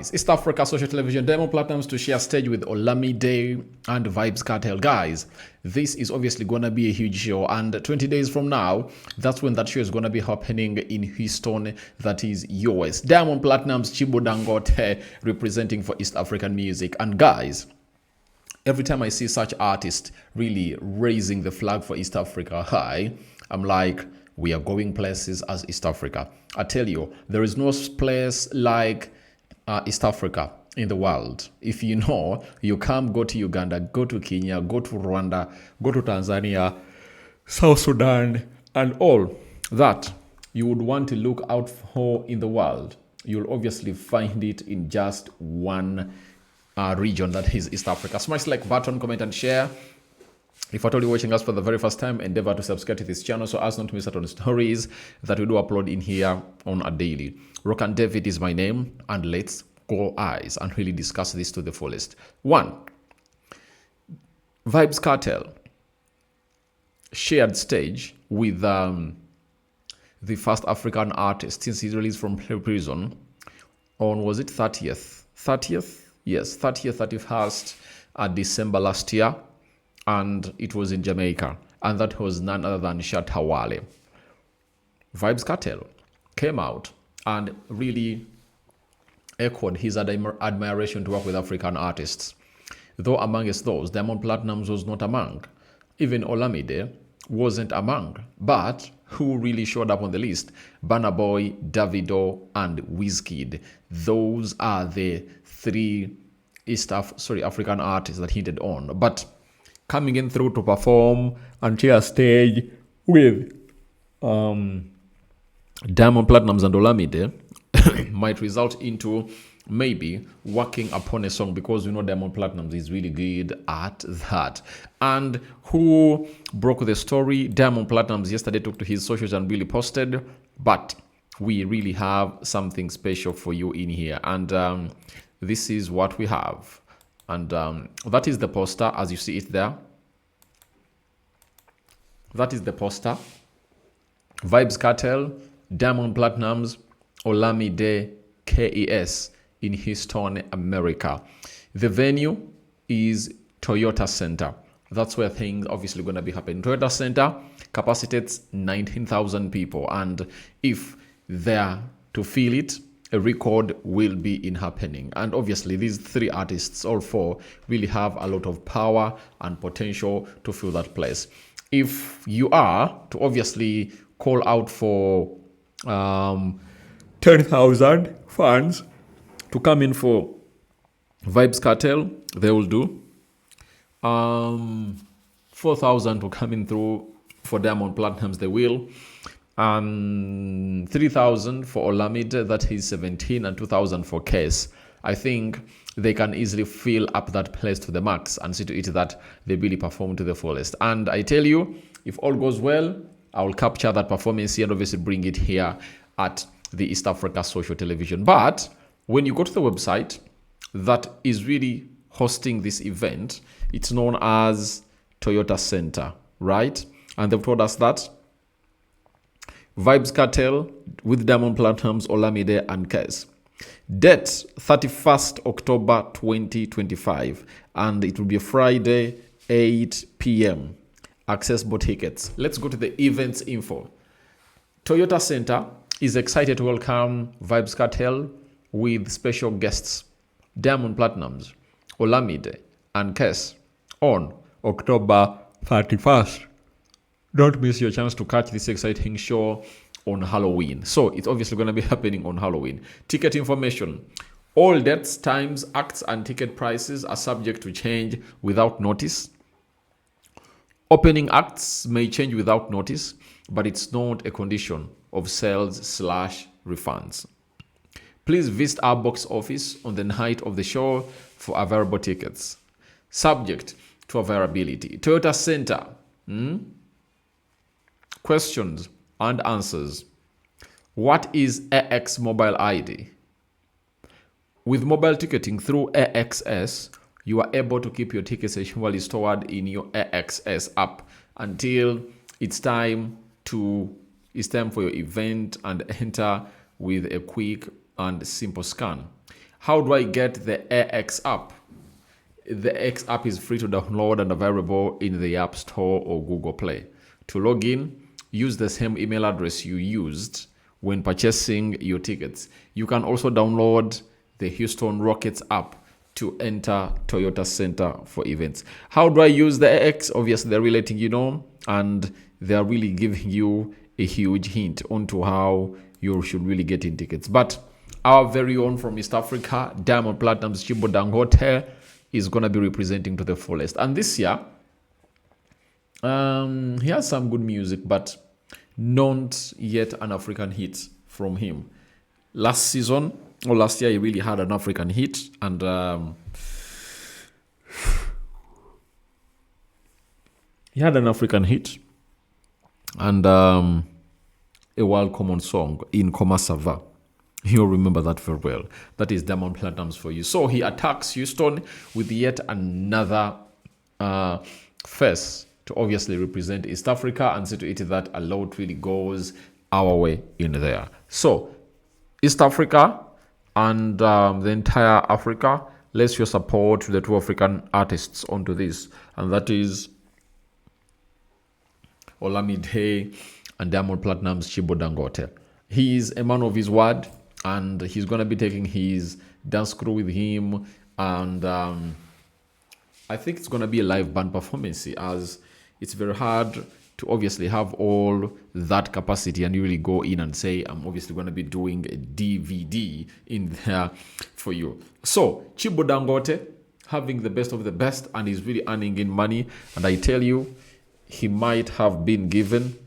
Guys, East Africa Social Television Platnum2 to share stage with Olamide and Vybz Kartel. Guys, this is obviously going to be a huge show, and 20 days from now, that's when that show is going to be happening in Houston, that is US. Platnum's Chibo Dangote representing for East African music. And guys, every time I see such artists really raising the flag for East Africa high, I'm like, we are going places as East Africa. I tell you, there is no place like East Africa in the world. If you know, you come, go to Uganda, go to Kenya, go to Rwanda, go to Tanzania, South Sudan, and all that you would want to look out for in the world, you'll obviously find it in just one region, that is East Africa. Smash like button, comment, and share. If at all you're watching us for the very first time, endeavor to subscribe to this channel so as not to miss out on stories that we do upload in here on a daily. Rock and David is my name, and let's go eyes and really discuss this to the fullest. 1. Vybz Kartel shared stage with the first African artist since his release from prison on, was it 30th? 30th? Yes, 30th, 31st December last year. And it was in Jamaica, and that was none other than Shatta Wale. Vybz Kartel came out and really echoed his admiration to work with African artists. Though amongst those, Platnum2 was not among. Even Olamide wasn't among. But who really showed up on the list? Burna Boy, Davido, and Wizkid. Those are the three African artists that hinted on. But coming in through to perform and share stage with Platnumz and Olamide might result into maybe working upon a song, because we know Platnumz is really good at that. And who broke the story? Platnumz yesterday took to his socials and really posted, but we really have something special for you in here, and this is what we have. And that is the poster, as you see it there. That is the poster. Vybz Kartel, Platnumz, Olamide, KES in Houston, America. The venue is Toyota Center. That's where things obviously going to be happening. Toyota Center capacitates 19,000 people. And if they're to feel it, a record will be in happening. And obviously these three artists, all four, really have a lot of power and potential to fill that place. If you are to obviously call out for 10,000 fans to come in for Vybz Kartel, they will do. 4,000 to come in through for Platnumz, they will. 3,000 for Olamide, that is 17, and 2,000 for KES. I think they can easily fill up that place to the max and see to it that they really perform to the fullest. And I tell you, if all goes well, I will capture that performance here and obviously bring it here at the East Africa Social Television. But when you go to the website that is really hosting this event, it's known as Toyota Center, right? And they've told us that Vybz Kartel with Platnumz, Olamide, and KES. Date 31st October 2025, and it will be Friday 8 p.m. Accessible tickets. Let's go to the events info. Toyota Center is excited to welcome Vybz Kartel with special guests Platnumz, Olamide, and KES on October 31st. Don't miss your chance to catch this exciting show on Halloween. So it's obviously going to be happening on Halloween. Ticket information. All dates, times, acts, and ticket prices are subject to change without notice. Opening acts may change without notice, but it's not a condition of sales/refunds. Please visit our box office on the night of the show for available tickets. Subject to availability. Toyota Center. Questions and answers. What is AX Mobile ID? With mobile ticketing through AXS, you are able to keep your tickets securely stored in your AXS app until it's time for your event and enter with a quick and simple scan. How do I get the AX app? The X app is free to download and available in the App Store or Google Play. To log in, use the same email address you used when purchasing your tickets. You can also download the Houston Rockets app to enter Toyota Center for events. How do I use the X? Obviously, they're relating and they're really giving you a huge hint onto how you should really get in tickets. But our very own from East Africa, Diamond Platnum's Dangote, is going to be representing to the fullest. And this year, he has some good music, but not yet an African hit from him. Last year, he really had an African hit, and he had an African hit and a world common song in Komasava. You'll remember that very well. That is Diamond Platnumz for you. So he attacks Houston with yet another face to obviously represent East Africa and see to it that a lot really goes our way in there. So East Africa and the entire Africa, let's show support to the two African artists onto this. And that is Olamide and Diamond Platnumz Dangote. He is a man of his word, and he's going to be taking his dance crew with him. And I think it's going to be a live band performance, as it's very hard to obviously have all that capacity and you really go in and say, I'm obviously going to be doing a DVD in there for you. So Dangote having the best of the best, and he's really earning in money. And I tell you, he might have been given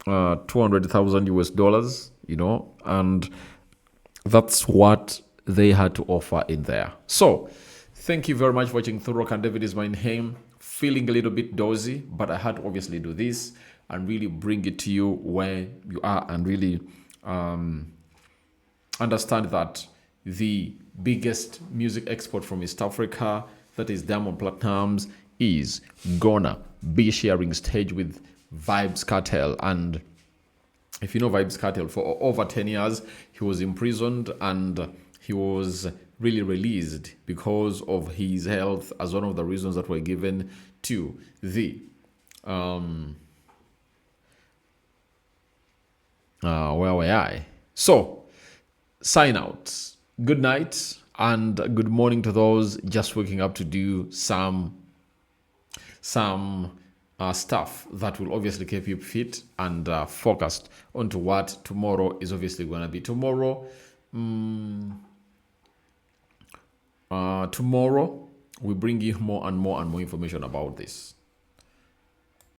200,000 US dollars, and that's what they had to offer in there. So thank you very much for watching. Thurok and David is my name. Feeling a little bit dozy, but I had to obviously do this and really bring it to you where you are, and really understand that the biggest music export from East Africa, that is Diamond Platnumz, is gonna be sharing stage with Vybz Kartel. And if you know Vybz Kartel, for over 10 years he was imprisoned, and he was really released because of his health, as one of the reasons that were given to the where were I? So sign out. Good night and good morning to those just waking up to do some stuff that will obviously keep you fit and focused onto what tomorrow is obviously going to be. Tomorrow we bring you more and more information about this.